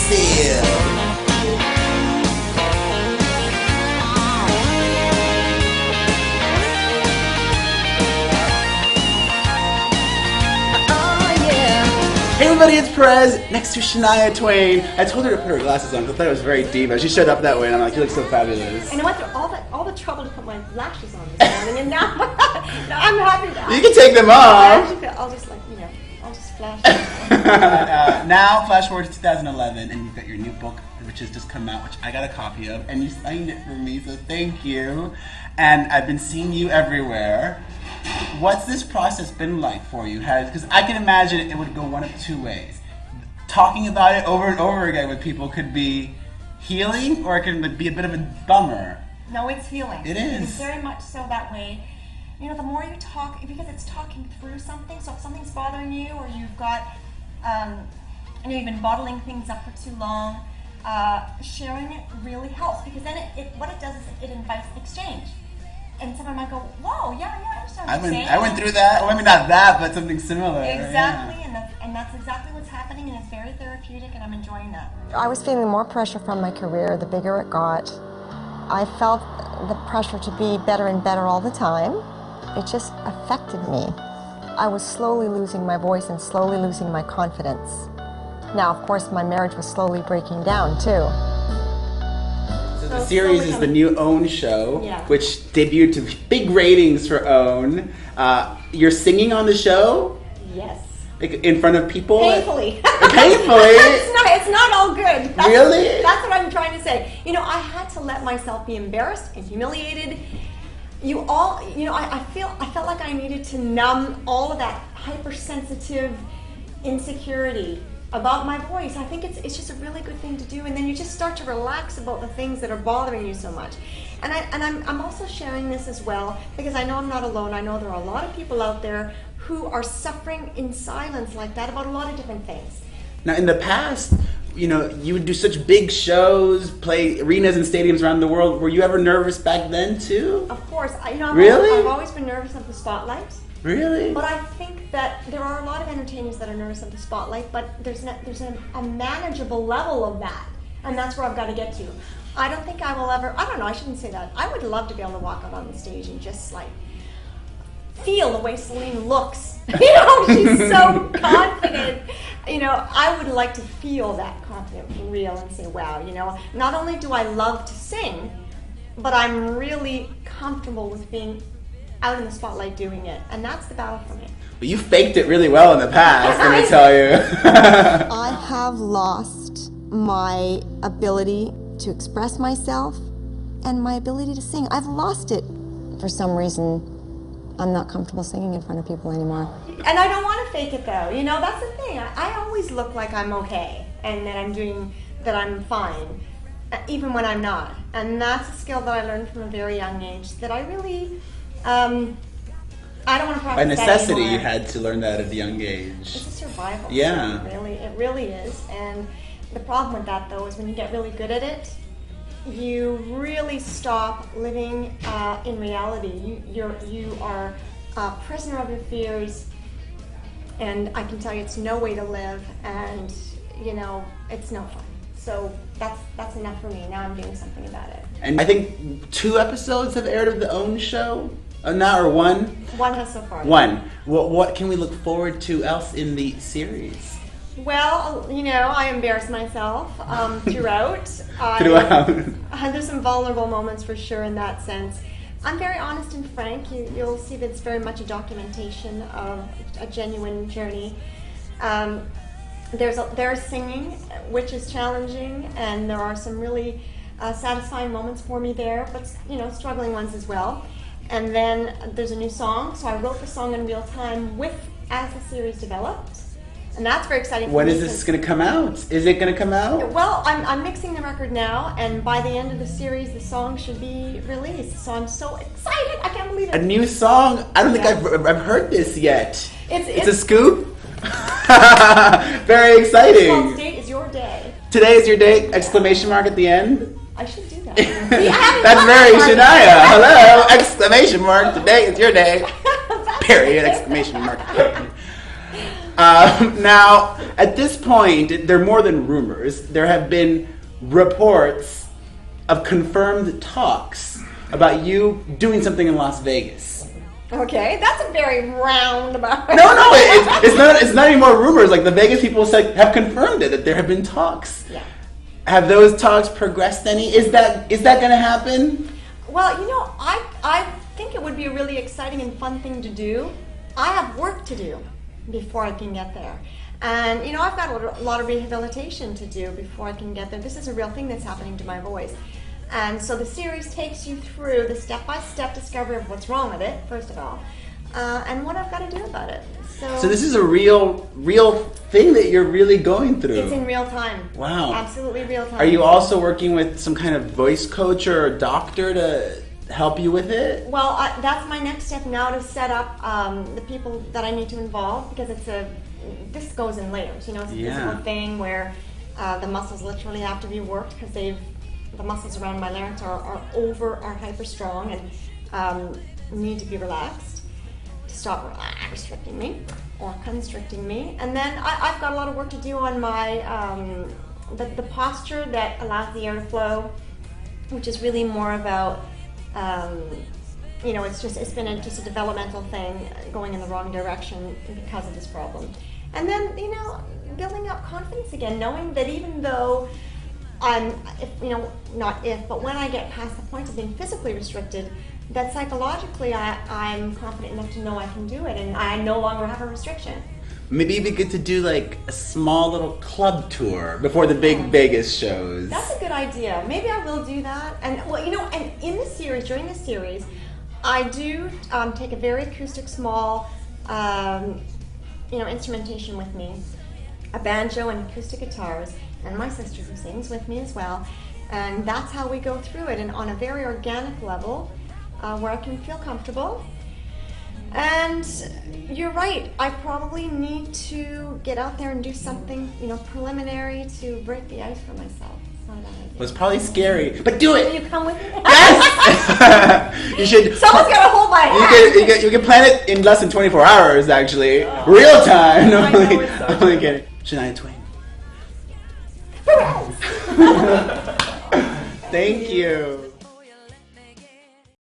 Seal. Hey everybody, it's Perez, next to Shania Twain. I told her to put her glasses on because I thought it was very deep. She showed up that way and I'm like, you look so fabulous. And I went through all the trouble to put my lashes on this morning, and now, now I'm happy now. You can take them off. I'll just I'll just flash Now, flash forward to 2011, and you've got your new book, which has just come out, which I got a copy of, and you signed it for me, so thank you. And I've been seeing you everywhere. What's this process been like for you? Because I can imagine it would go one of two ways. Talking about it over and over again with people could be healing, or it can be a bit of a bummer. No, it's healing. It is. It's very much so that way. You know, the more you talk, because it's talking through something, so if something's bothering you, or you've got, you've been bottling things up for too long, sharing it really helps, because then what it does is it invites exchange. And someone might go, whoa, yeah, I understand what you're saying. I went through that. Well, I mean, not that, but something similar. Exactly, Yeah. and that's exactly what's happening, and it's very therapeutic, and I'm enjoying that. I was feeling more pressure from my career the bigger it got. I felt the pressure to be better and better all the time. It just affected me. I was slowly losing my voice and slowly losing my confidence. Now, of course, my marriage was slowly breaking down, too. So the series is the new OWN show, Yeah. which debuted to big ratings for OWN. You're singing on the show? Yes. Like in front of people? Painfully. Painfully? It's not all good. Really? That's what I'm trying to say. You know, I had to let myself be embarrassed and humiliated. I felt like I needed to numb all of that hypersensitive insecurity about my voice. I think it's just a really good thing to do, and then you just start to relax about the things that are bothering you so much. And I'm also sharing this as well because I know I'm not alone. I know there are a lot of people out there who are suffering in silence like that about a lot of different things. Now, in the past, you know, you would do such big shows, play arenas and stadiums around the world. Were you ever nervous back then too? Of course. I've always been nervous of the spotlight. Really? But I think that there are a lot of entertainers that are nervous of the spotlight, but there's a manageable level of that, and that's where I've got to get to. I don't think I will ever, I don't know, I shouldn't say that. I would love to be able to walk out on the stage and just like feel the way Celine looks. You know, she's so confident. You know, I would like to feel that confidence for real and say, wow, you know, not only do I love to sing, but I'm really comfortable with being out in the spotlight doing it, and that's the battle for me. But you faked it really well in the past, let me tell you. I have lost my ability to express myself and my ability to sing. I've lost it. For some reason, I'm not comfortable singing in front of people anymore. And I don't want to fake it though. You know, that's the thing. I always look like I'm okay and that I'm fine, even when I'm not. And that's a skill that I learned from a very young age that I really, I don't want to practice By necessity, that you had to learn that at a young age. It's a survival. Yeah. It really is. And the problem with that though is when you get really good at it, you really stop living in reality. You are a prisoner of your fears, and I can tell you it's no way to live, and you know it's no fun. So that's enough for me. Now I'm doing something about it. And I think 2 episodes have aired of the OWN show. Now or one? One has so far. One. What can we look forward to else in the series? Well, you know, I embarrass myself throughout. There's some vulnerable moments for sure in that sense. I'm very honest and frank. You'll see that it's very much a documentation of a genuine journey. There's singing, which is challenging, and there are some really satisfying moments for me there, but you know, struggling ones as well. And then there's a new song, so I wrote the song in real time as the series developed. And that's very exciting. When is this going to come out? Is it going to come out? Well, I'm mixing the record now, and by the end of the series, the song should be released. So I'm so excited! I can't believe it. A new song? I don't think I've heard this yet. It's a scoop? Very exciting. Well, today is your day. Today is your day! Exclamation mark at the end. I should do that. That's very Shania. Hello! Exclamation mark. Today is your day. Period! Exclamation mark. Now, at this point, they're more than rumors. There have been reports of confirmed talks about you doing something in Las Vegas. Okay, that's a very roundabout. No, it's not any more rumors. Like the Vegas people have confirmed it that there have been talks. Yeah. Have those talks progressed any? Is that going to happen? Well, you know, I think it would be a really exciting and fun thing to do. I have work to do before I can get there. And, you know, I've got a lot of rehabilitation to do before I can get there. This is a real thing that's happening to my voice. And so the series takes you through the step-by-step discovery of what's wrong with it, first of all, and what I've got to do about it. So this is a real thing that you're really going through. It's in real time. Wow. Absolutely real time. Are you also working with some kind of voice coach or a doctor to help you with it? Well, that's my next step now, to set up the people that I need to involve, because this goes in layers. You know, it's a physical thing where the muscles literally have to be worked, because the muscles around my larynx are hyper strong and need to be relaxed to stop restricting me or constricting me. And then I've got a lot of work to do on my the posture that allows the air to flow, which is really more about you know, it's been just a developmental thing going in the wrong direction because of this problem. And then, you know, building up confidence again, knowing that even though but when I get past the point of being physically restricted, that psychologically I'm confident enough to know I can do it, and I no longer have a restriction. Maybe it'd be good to do like a small little club tour before the big Vegas shows. That's a good idea. Maybe I will do that. And well, you know, and in the series, during the series, I do take a very acoustic, small, instrumentation with me, a banjo and acoustic guitars, and my sister who sings with me as well. And that's how we go through it, and on a very organic level, where I can feel comfortable. And you're right, I probably need to get out there and do something, you know, preliminary to break the ice for myself. It's not a bad idea. Well, it's probably scary, but do Will it! you come with me? Yes! You should. Someone's got to hold my hand. You can plan it in less than 24 hours, actually. Real time. No, I know, it's so I'm only kidding. Shania Twain. Perez! Thank you.